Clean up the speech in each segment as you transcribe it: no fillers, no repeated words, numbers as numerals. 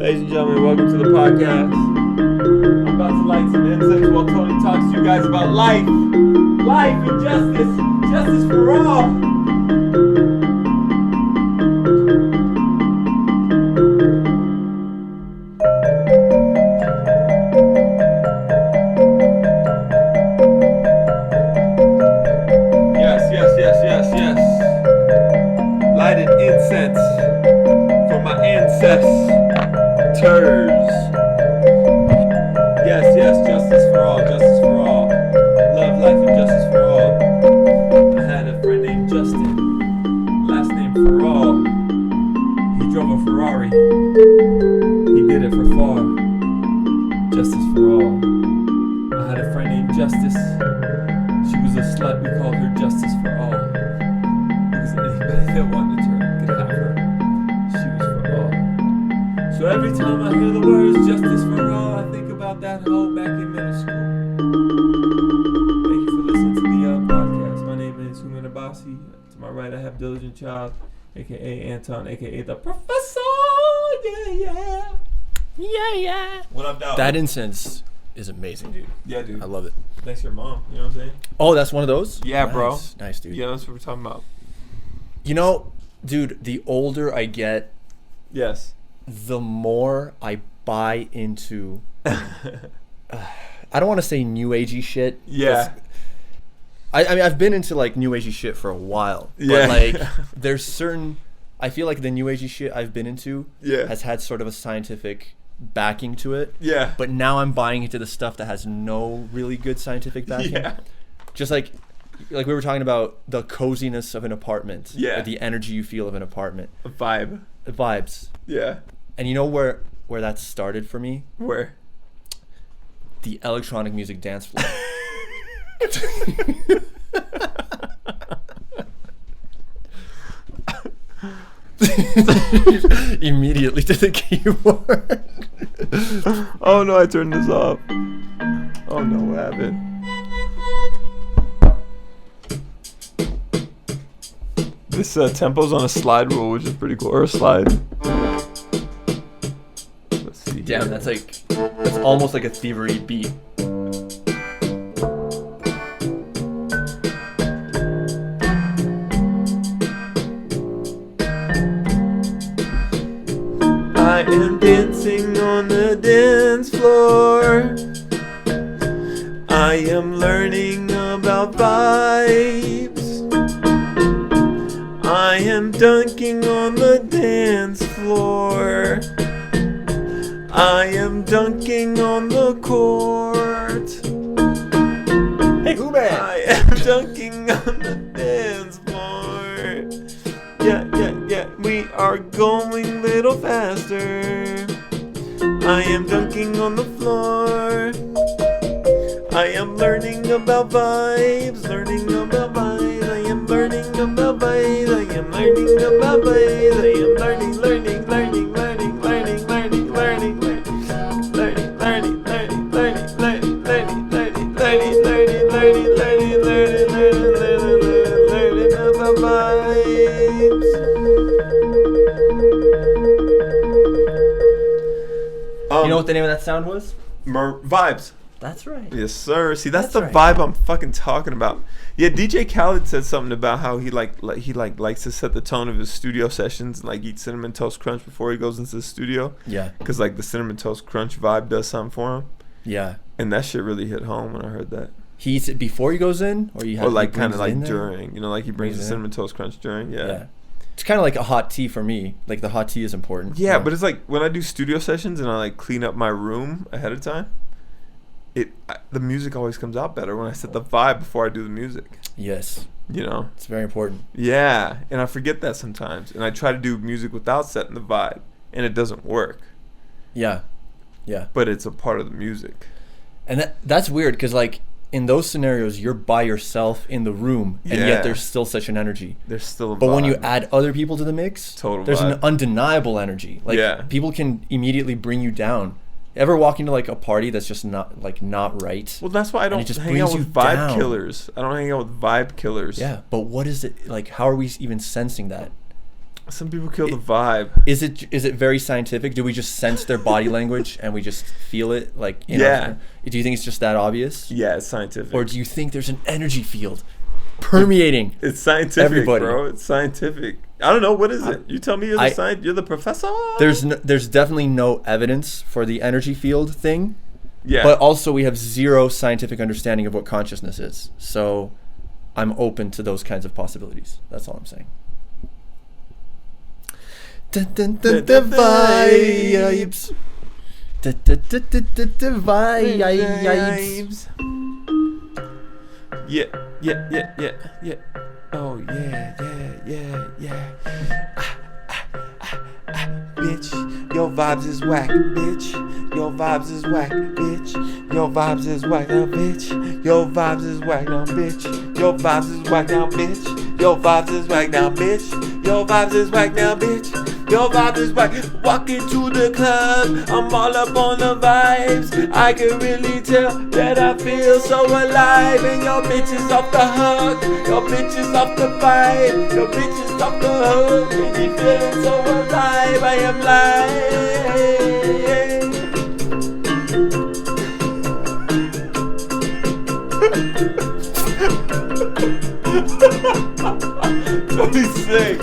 Ladies and gentlemen, welcome to the podcast. I'm about to light some incense while Tony talks to you guys about life. Life and justice. Justice for all. Yes. Lighted incense for my ancestors. Yes, justice for all, justice for all. Love, life, and justice for all. I had a friend named Justin, last name for all. He drove a Ferrari. He did it for far. Justice for all. I had a friend named Justice. She was a slut, we called her Justice for all. Because anybody that wanted her could have her. She was for all. So every time I hear the words Justice for all, I think about that hoe back in middle school. Thank you for listening to the podcast. My name is Anton and Homie. To my right I have Diligent Child, aka Anton, aka the Professor. Yeah. What up, dog? That incense is amazing, dude. Yeah, dude. I love it. Thanks to your mom, you know what I'm saying? Oh, that's one of those? Yeah, nice. bro. Nice, dude. Yeah, that's what we're talking about. You know, dude, the older I get, Yes. the more I buy into, I don't want to say new agey shit. Yeah. I mean, I've been into like new agey shit for a while. Yeah. But like, there's certain, I feel like the new agey shit I've been into has had sort of a scientific backing to it. Yeah. But now I'm buying into the stuff that has no really good scientific backing. Yeah. Just like we were talking about the coziness of an apartment. Yeah. Or the energy you feel of an apartment. A vibe. The vibes. Yeah. And you know where that started for me? Where? The electronic music dance floor. Immediately to the keyboard. Oh no, I turned this off. Oh no, what happened? This tempo's on a slide rule, which is pretty cool. Or a slide. Let's see. Damn, that's almost like a thievery beat. I am dancing on the dance floor. I am learning about vibes. I am dunking on the dance floor. I am dunking on the court. Hey, who man? I am dunking on the dance floor. Yeah. We are going little faster. I am dunking on the floor. I am learning about vibes. I am learning about vibes. I am learning about vibes. I am learning. You know what the name of that sound was? Vibes. That's right. Yes, sir. See, that's the right. vibe I'm fucking talking about. Yeah, DJ Khaled said something about how he likes to set the tone of his studio sessions and like eat Cinnamon Toast Crunch before he goes into the studio. Yeah. Because like the Cinnamon Toast Crunch vibe does something for him. Yeah. And that shit really hit home when I heard that. He eats it before he goes in, or like kind of like during, you know, like he brings the Cinnamon Toast Crunch during. Yeah. It's kind of like a hot tea for me. Like the hot tea is important. Yeah, but it's like when I do studio sessions and I like clean up my room ahead of time, the music always comes out better when I set the vibe before I do the music. Yes. You know? It's very important. Yeah, and I forget that sometimes. And I try to do music without setting the vibe, and it doesn't work. Yeah. But it's a part of the music. And that's weird because like in those scenarios, you're by yourself in the room, and yet there's still such an energy. There's still a vibe. But when you add other people to the mix, there's an undeniable energy. Like people can immediately bring you down. Ever walk into like a party that's just not right? Well, that's why I don't hang out with vibe killers. I don't hang out with vibe killers. Yeah, but what is it like? How are we even sensing that? Some people kill the vibe. Is it very scientific? Do we just sense their body language and we just feel it? Like, do you think it's just that obvious? Yeah, it's scientific. Or do you think there's an energy field permeating? It's scientific, everybody. Bro. It's scientific. I don't know. What is it? You tell me. You're the professor. There's definitely no evidence for the energy field thing. Yeah. But also we have zero scientific understanding of what consciousness is. So I'm open to those kinds of possibilities. That's all I'm saying. The vibes. The vibes. Yeah. Oh yeah. Bitch, your vibes is whack, bitch. Your vibes is whack, bitch. Your vibes is whack now, bitch. Your vibes is whack now, bitch. Your vibes is whack now, bitch. Your vibes is whack now, bitch. Your vibes is whack now, bitch. Your vibe is whack. Walking to the club, I'm all up on the vibes. I can really tell that I feel so alive. And your bitch is off the hook, your bitch is off the vibe, your bitch is off the hook. And you feeling so alive, I am lying. What he's sick.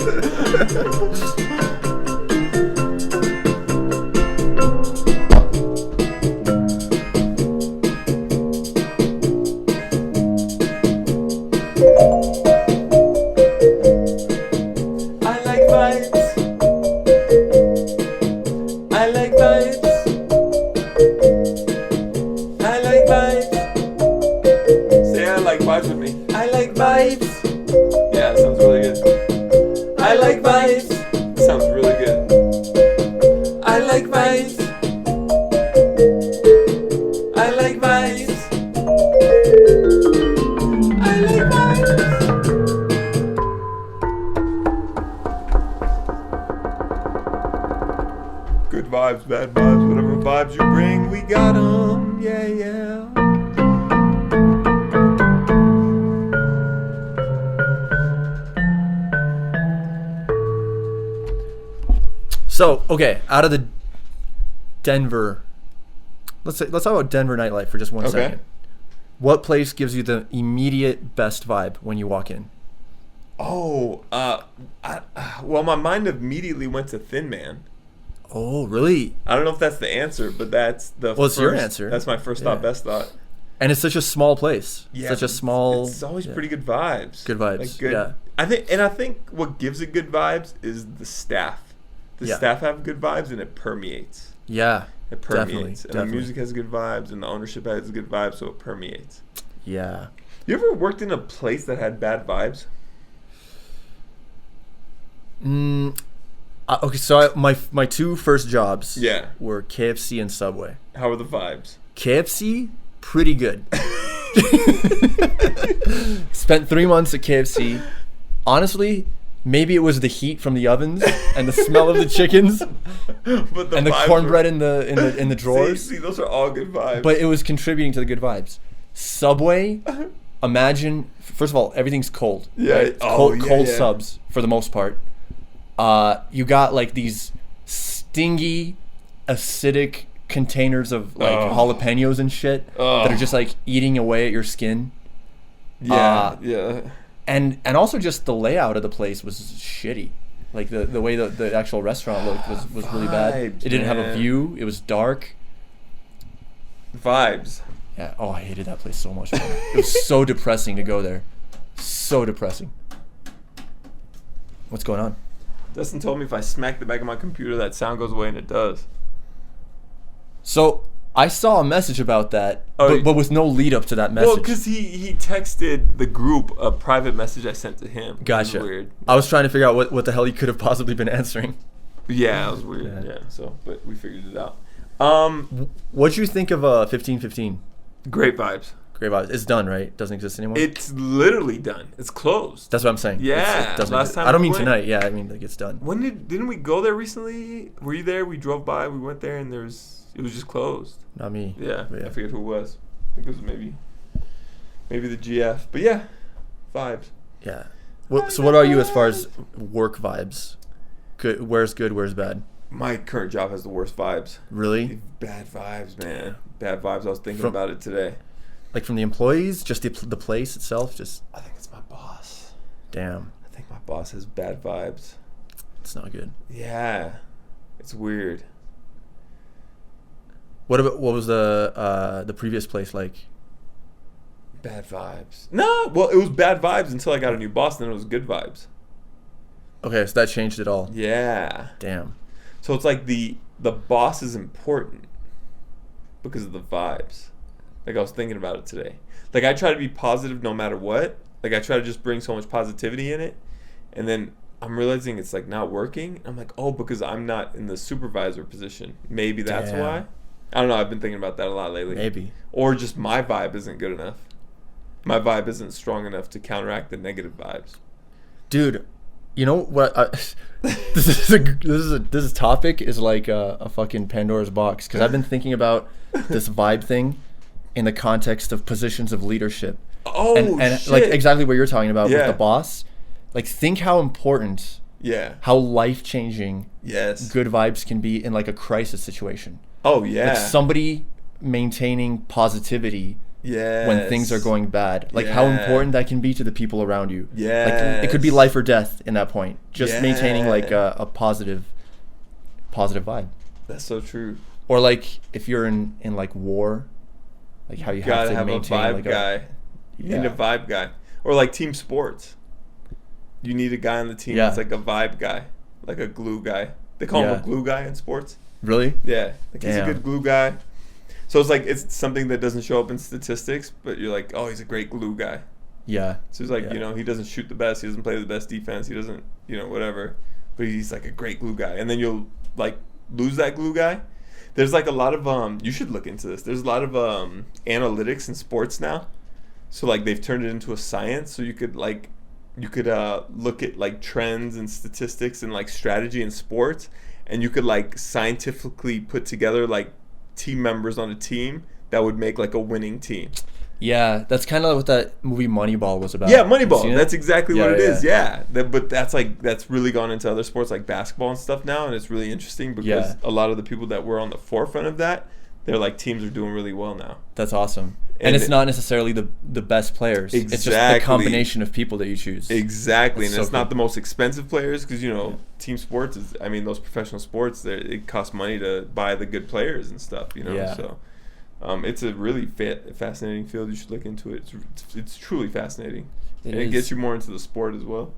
Good vibes, bad vibes, whatever vibes you bring, we got them. Yeah. So, okay, out of the Denver, let's talk about Denver nightlife for just one second. What place gives you the immediate best vibe when you walk in? Well, my mind immediately went to Thin Man. Oh, really? I don't know if that's the answer, but that's the it's your answer. That's my first thought, best thought. And it's such a small place. Yeah, such a small. It's always pretty good vibes. Good vibes. Like good, yeah. I think what gives it good vibes is the staff. The staff have good vibes, and it permeates. Yeah. It permeates. The music has good vibes, and the ownership has good vibes, so it permeates. Yeah. You ever worked in a place that had bad vibes? Okay, so my two first jobs were KFC and Subway. How were the vibes? KFC, pretty good. Spent 3 months at KFC. Honestly, maybe it was the heat from the ovens and the smell of the chickens and the cornbread in the drawers. See, those are all good vibes. But it was contributing to the good vibes. Subway, imagine, first of all, everything's cold. Yeah. Right? Cold subs for the most part. You got like these stingy, acidic containers of like jalapenos and shit that are just like eating away at your skin. Yeah. And also just the layout of the place was shitty. Like the way the actual restaurant looked was really bad. It didn't have a view. It was dark. Vibes. Yeah. Oh, I hated that place so much, man. It was so depressing to go there. So depressing. What's going on? Dustin told me if I smack the back of my computer, that sound goes away, and it does. So I saw a message about that, but with no lead up to that message. Well, because he texted the group a private message I sent to him. Gotcha. It was weird. I was trying to figure out what the hell he could have possibly been answering. Yeah, it was weird. Yeah. So, but we figured it out. What'd you think of 1515? Great vibes. Great vibes. It's done, right? Doesn't exist anymore? It's literally done. It's closed. That's what I'm saying. Yeah. Last time I don't mean tonight. Yeah, I mean like it's done. Didn't we go there recently? Were you there? We drove by. We went there, and it was just closed. Not me. Yeah. I forget who it was. I think it was maybe the GF. But yeah, vibes. Yeah. So what about you as far as work vibes? good? Where's good? Where's bad? My current job has the worst vibes. Really? Bad vibes, man. Bad vibes. I was thinking about it today. Like from the employees, just the place itself, just. I think it's my boss. Damn. I think my boss has bad vibes. It's not good. Yeah, it's weird. What was the previous place like? Bad vibes. No, well, it was bad vibes until I got a new boss, and then it was good vibes. Okay, so that changed it all. Yeah. Damn. So it's like the boss is important because of the vibes. Like I was thinking about it today. Like I try to be positive no matter what. Like I try to just bring so much positivity in it, and then I'm realizing it's like not working. I'm like, oh, because I'm not in the supervisor position. Maybe that's why. I don't know. I've been thinking about that a lot lately. Maybe. Or just my vibe isn't good enough. My vibe isn't strong enough to counteract the negative vibes. Dude, you know what? This topic is like a fucking Pandora's box, because I've been thinking about this vibe thing in the context of positions of leadership. Oh, and shit. like exactly what you're talking about with the boss. Like think how important, how life-changing good vibes can be in like a crisis situation. Oh yeah. Like somebody maintaining positivity when things are going bad. Like how important that can be to the people around you. Yeah. Like it could be life or death in that point. Just maintaining like a positive vibe. That's so true. Or like if you're in like war, like how you have to maintain a vibe like guy. You need a vibe guy. Or like team sports. You need a guy on the team that's like a vibe guy, like a glue guy. They call him a glue guy in sports. Really? Yeah. Like he's a good glue guy. So it's like it's something that doesn't show up in statistics, but you're like, oh, he's a great glue guy. Yeah. So he's like, you know, he doesn't shoot the best, he doesn't play the best defense, he doesn't, you know, whatever. But he's like a great glue guy. And then you'll like lose that glue guy. There's like a lot of you should look into this. There's a lot of analytics in sports now. So like they've turned it into a science. So you could look at like trends and statistics and like strategy in sports, and you could like scientifically put together like team members on a team that would make like a winning team. Yeah, that's kind of what that movie Moneyball was about. Yeah, Moneyball. That's exactly what it is. Yeah. But that's really gone into other sports like basketball and stuff now, and it's really interesting because a lot of the people that were on the forefront of that, they're like teams are doing really well now. That's awesome. And it's not necessarily the best players. Exactly. It's just the combination of people that you choose. Exactly. And it's not the most expensive players because, you know, team sports is, I mean, those professional sports, it costs money to buy the good players and stuff, you know. Yeah. So it's a really fascinating field. You should look into it. It's truly fascinating. It gets you more into the sport as well.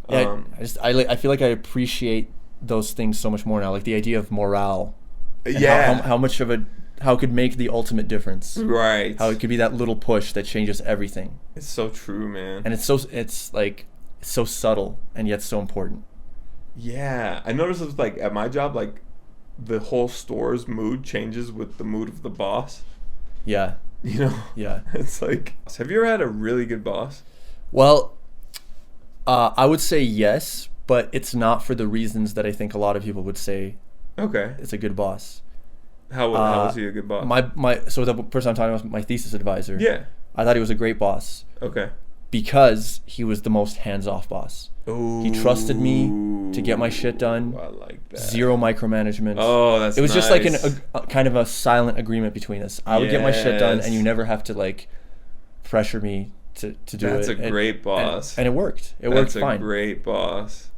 Yeah, I feel like I appreciate those things so much more now. Like the idea of morale. And how much of how it could make the ultimate difference. Right. How it could be that little push that changes everything. It's so true, man. And it's so subtle and yet so important. Yeah. I noticed it's like at my job, like the whole store's mood changes with the mood of the boss. Yeah. You know? Yeah. It's like, have you ever had a really good boss? Well, I would say yes, but it's not for the reasons that I think a lot of people would say. Okay. It's a good boss. How was he a good boss? So the person I'm talking about was my thesis advisor. Yeah. I thought he was a great boss. Okay. Because he was the most hands-off boss. Ooh. He trusted me to get my shit done. I like that. Zero micromanagement. Oh, that's nice. It was just like a kind of a silent agreement between us. I would get my shit done, and you never have to like pressure me to do it. That's a great boss. And it worked. It worked fine. That's a great boss.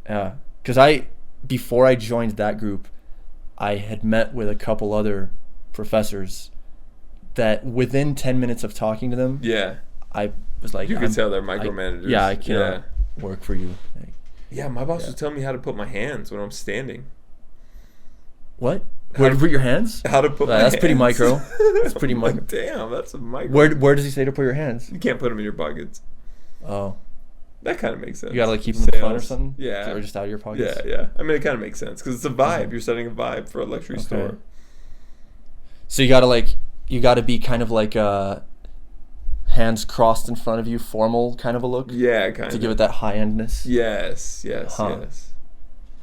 Yeah. Because before I joined that group, I had met with a couple other professors that within 10 minutes of talking to them, I was like, you can tell they're micromanagers. I cannot work for you. Yeah, my boss was telling me how to put my hands when I'm standing. What? Where to put your hands? How to put my hands. That's pretty micro. That's pretty micro. Like, damn, that's a micro. Where does he say to put your hands? You can't put them in your pockets. Oh. That kind of makes sense. You gotta like keep them in the front or something? Yeah. Or just out of your pockets? Yeah. I mean, it kind of makes sense because it's a vibe. Mm-hmm. You're setting a vibe for a luxury store. So you gotta be kind of like hands crossed in front of you, formal kind of a look. Yeah, kind of. To give it that high-endness. Yes.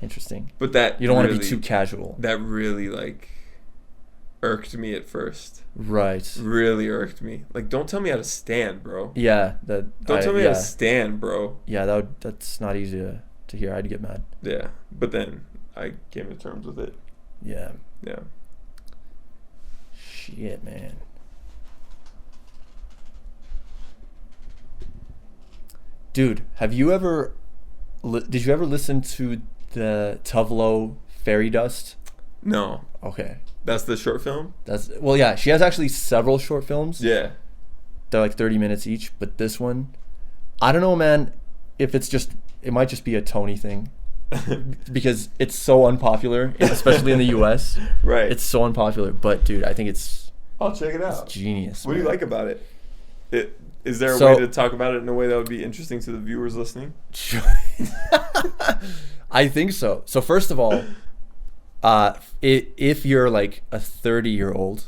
Interesting. But that you don't want to be too casual. That really like irked me at first. Right. Really irked me. Like, don't tell me how to stand, bro. Yeah. Don't tell me how to stand, bro. Yeah, that's not easy to to hear. I'd get mad. Yeah, but then I came to terms with it. Yeah. Yeah. Shit, man. Dude, have you ever... did you ever listen to the Tove Fairy Dust? No. Okay. That's the short film? Well, yeah. She has actually several short films. Yeah. They're like 30 minutes each. But this one, I don't know, man, if it's just... It might just be a Tony thing. Because it's so unpopular, especially in the U.S. Right. It's so unpopular. But, dude, I think it's... I'll check it out. It's genius. What do you like about it? Is there a So- way to talk about it in a way that would be interesting to the viewers listening? I think so. So first of all, if you're like a 30-year-old,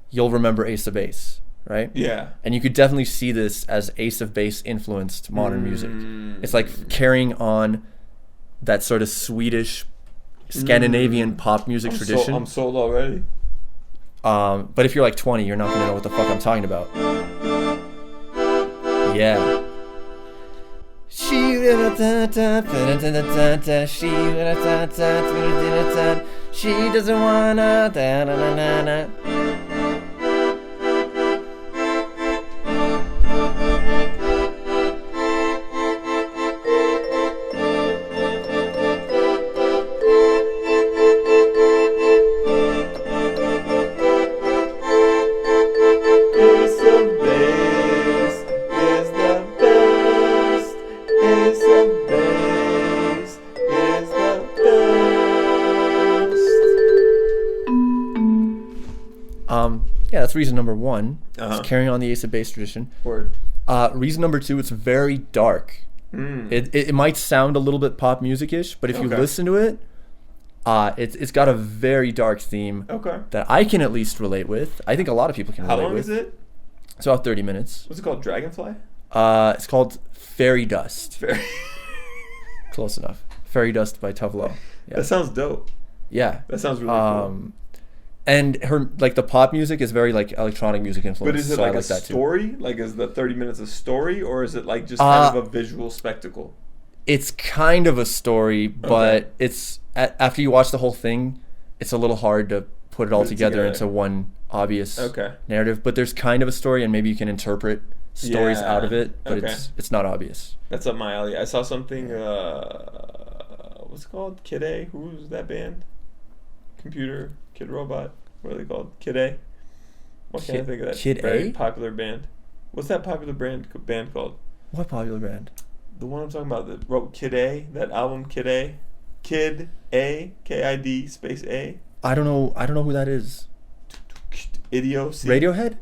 you'll remember Ace of Base, right? Yeah. And you could definitely see this as Ace of Base influenced modern music. It's like carrying on that sort of Swedish, Scandinavian pop music tradition. I'm sold already. But if you're like 20, you're not gonna know what the fuck I'm talking about. Yeah. She doesn't wanna. Yeah, that's reason number one. It's carrying on the Ace of Base tradition. Word. Reason number two, it's very dark. It might sound a little bit pop music-ish, but if you listen to it, it's got a very dark theme that I can at least relate with. I think a lot of people can relate with. How long is it? It's about 30 minutes. What's it called? Dragonfly? It's called Fairy Dust. Fairy. Close enough. Fairy Dust by Tove. Yeah. That sounds dope. Yeah. That sounds really cool. And her the pop music is very like electronic music influence. But is it so like I a that story? Too. Like is the 30 minutes a story, or is it like just kind of a visual spectacle? It's kind of a story, but it's after you watch the whole thing, it's a little hard to put it all together into one obvious narrative. But there's kind of a story, and maybe you can interpret stories out of it, but it's not obvious. That's up my alley. I saw something. What's it called? Kid A. Who's that band? Computer Kid Robot. What are they called? Kid A. Why can't I think of that? Kid very A? Popular band. What's that popular band called? What popular band? The one I'm talking about that wrote Kid A. That album Kid A. Kid A. KID space A. I don't know who that is. Idiocy. Radiohead.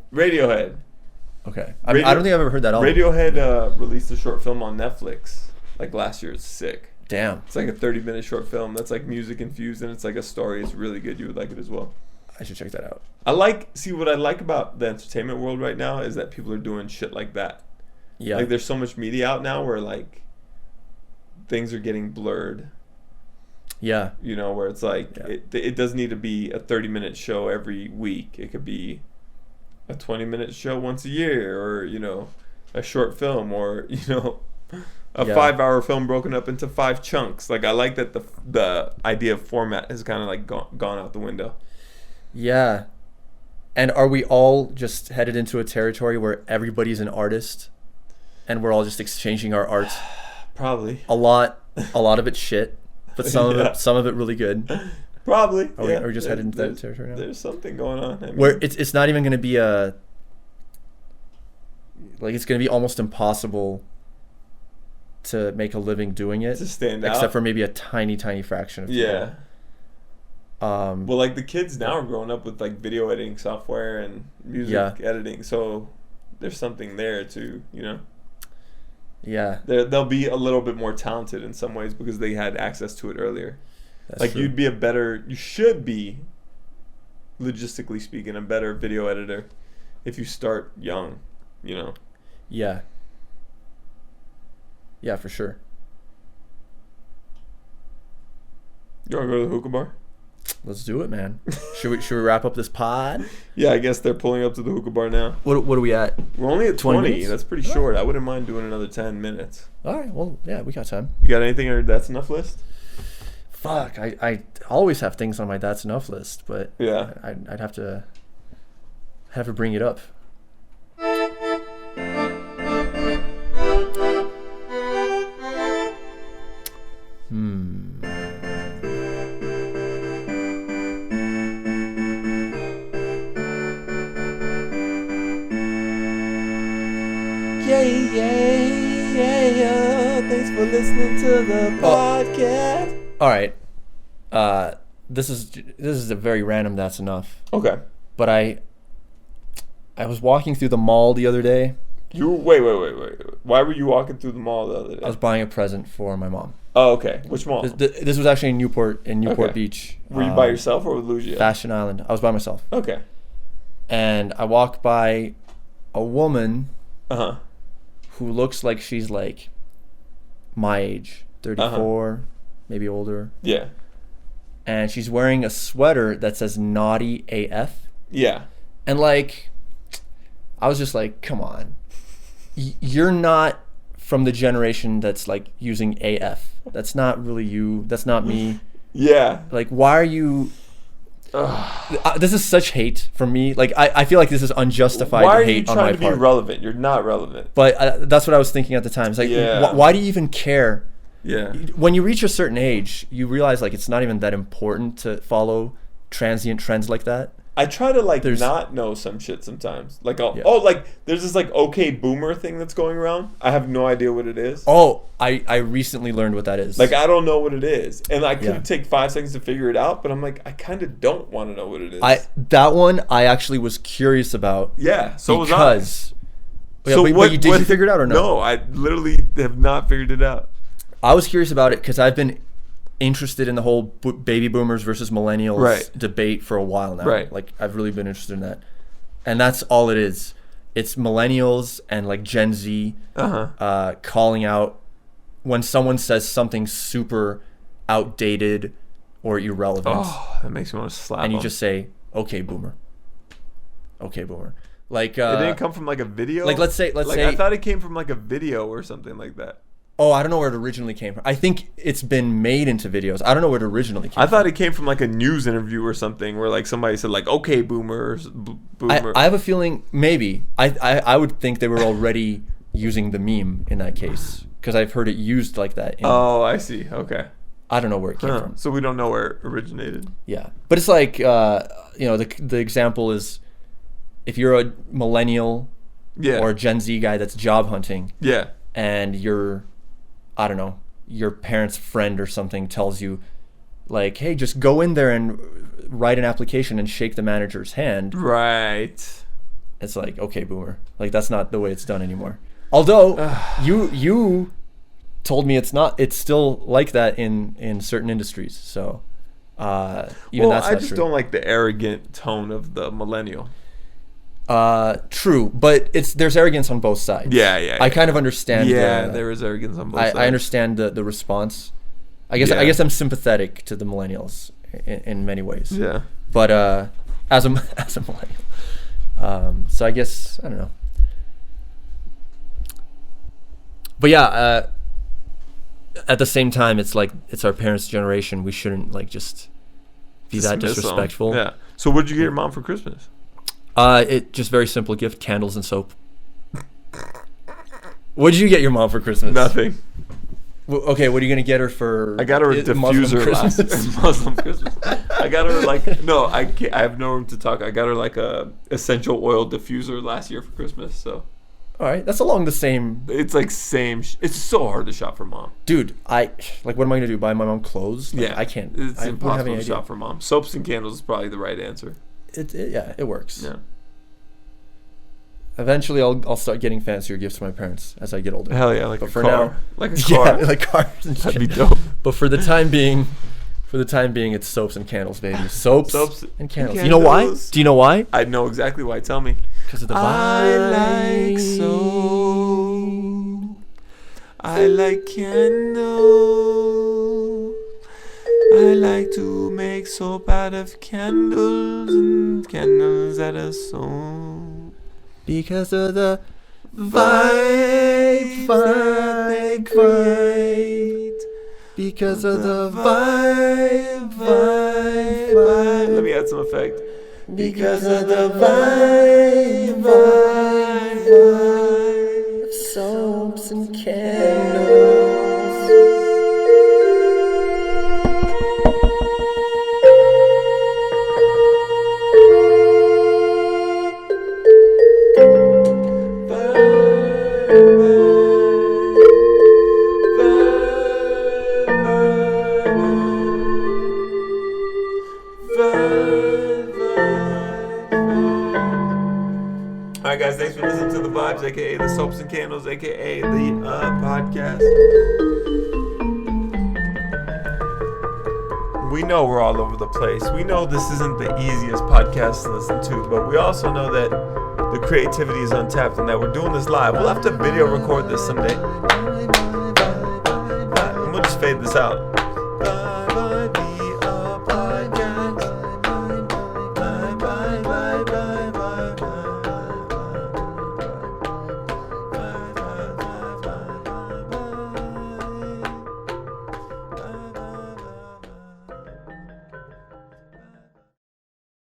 Okay. I don't think I've ever heard that album. Radiohead released a short film on Netflix like last year. It's sick. Damn. It's like a 30-minute short film that's like music infused, and it's like a story. It's really good. You would like it as well. I should check that out. What I like about the entertainment world right now is that people are doing shit like that. Yeah. Like there's so much media out now where like things are getting blurred. Yeah. You know, where it's like it doesn't need to be a 30-minute show every week. It could be a 20-minute show once a year, or you know, a short film, or you know, a 5-hour film broken up into 5 chunks. Like I like that the idea of format has kind of like gone out the window. Yeah. And are we all just headed into a territory where everybody's an artist and we're all just exchanging our art? Probably. A lot of it's shit, but some of it really good. Probably. Are we just headed into that territory now? There's something going on. I mean, where it's not even going to be it's going to be almost impossible to make a living doing it. To stand out. Except for maybe a tiny fraction of people. Yeah. Well, like the kids now are growing up with like video editing software and music editing, so there's something there too, you know. Yeah. They'll be a little bit more talented in some ways because they had access to it earlier. That's like true. you should be, logistically speaking, a better video editor if you start young, you know. Yeah. Yeah, for sure. You want to go to the hookah bar? Let's do it, man. Should we wrap up this pod? Yeah, I guess they're pulling up to the hookah bar now. What are we at? We're only at 20. minutes? That's pretty short. I wouldn't mind doing another 10 minutes. All right. Well, yeah, we got time. You got anything on your That's Enough list? Fuck. I always have things on my That's Enough list, but Yeah. I'd have to bring it up. Yeah. Thanks for listening to the podcast. All right. This is a very random That's Enough. Okay. But I was walking through the mall the other day. You wait. Why were you walking through the mall the other day? I was buying a present for my mom. Oh, okay. Which mall? This was actually in Newport Okay. Beach. Were you by yourself or with Lucia? Fashion Island. I was by myself. Okay. And I walked by a woman Uh-huh. who looks like she's like my age, 34, maybe older. Yeah. And she's wearing a sweater that says Naughty AF. Yeah. And like, I was just like, come on. You're not from the generation that's like using AF. That's not really you. That's not me. Yeah. Like, why are you... this is such hate from me. Like, I feel like this is unjustified Why are hate you on my trying to be part. relevant? You're not relevant. But that's what I was thinking at the time. It's like, Yeah. why do you even care? Yeah. When you reach a certain age, you realize like it's not even that important to follow transient trends like that. I try to like There's- not know some shit sometimes. Like, Yeah. like there's this like okay boomer thing that's going around. I have no idea what it is. Oh, I recently learned what that is. Like, I don't know what it is, and I could Yeah. take 5 seconds to figure it out. But I'm like, I kind of don't want to know what it is. That one I actually was curious about. Yeah. So was I. because. Yeah, So but did you figure it out or no? No, I literally have not figured it out. I was curious about it because I've been interested in the whole baby boomers versus millennials Right. debate for a while now. Right. Like, I've really been interested in that. And that's all it is. It's millennials and like Gen Z calling out when someone says something super outdated or irrelevant. Oh, that makes me want to slap and you him. just say, okay, boomer. Okay, boomer. Like, It didn't come from like a video. like, let's say, I thought it came from like a video or something like that. oh, I don't know where it originally came from. I think it's been made into videos. I don't know where it originally came I from. thought it came from like a news interview or something where like somebody said like, okay, boomers, boomer. I have a feeling maybe I would think they were already using the meme in that case because I've heard it used like that. Oh, I see. Okay. I don't know where it came from. So we don't know where it originated. Yeah, but it's like the example is if you're a millennial Yeah. or a Gen Z guy that's job hunting Yeah. and you're, I don't know, your parent's friend or something tells you like, hey, just go in there and write an application and shake the manager's hand. Right. It's like, okay, boomer. Like, that's not the way it's done anymore. Although you told me it's not. It's still like that in certain industries. So even that's I not just true. don't like the arrogant tone of the millennial. True, but there's arrogance on both sides. Yeah. I kind of understand. Yeah, there is arrogance on both sides. I understand the response. I guess I'm sympathetic to the millennials in many ways. Yeah. But as a millennial, so I guess I don't know. But yeah, at the same time, it's like it's our parents' generation. We shouldn't like just be that Dismiss 'em. disrespectful. Yeah. So what'd you get your mom for Christmas? It just very simple gift: candles and soap. What did you get your mom for Christmas? Nothing. Okay, what are you gonna get her for? I got her a diffuser last Muslim Christmas. I got her like no, I have no room to talk. I got her like a essential oil diffuser last year for Christmas. So all right, that's along the same. it's like same. It's so hard to shop for mom. Dude, what am I gonna do? Buy my mom clothes? Like, Yeah, I can't. It's I wouldn't have impossible any to idea. shop for mom. Soaps and candles is probably the right answer. It works. Yeah. Eventually, I'll start getting fancier gifts for my parents as I get older. Hell yeah, like But a for car. now, Like a car. yeah, like cars and That'd shit. be dope. But for the time being, it's soaps and candles, baby. Soaps and candles. You know why? candles. Do you know why? I know exactly why. Tell me. Because of the I like soap. I like candles. I I like to make soap out of candles and candles out of soap. Because of the vibe that they create. Because of the vibe. Let me add some effect. Because of the vibe. Soaps and candles. Alright guys, thanks for listening to the Vibes, aka the Soaps and Candles, aka the podcast. We know we're all over the place. We know this isn't the easiest podcast to listen to, but we also know that the creativity is untapped and that we're doing this live. We'll have to video record this someday. And we'll just fade this out.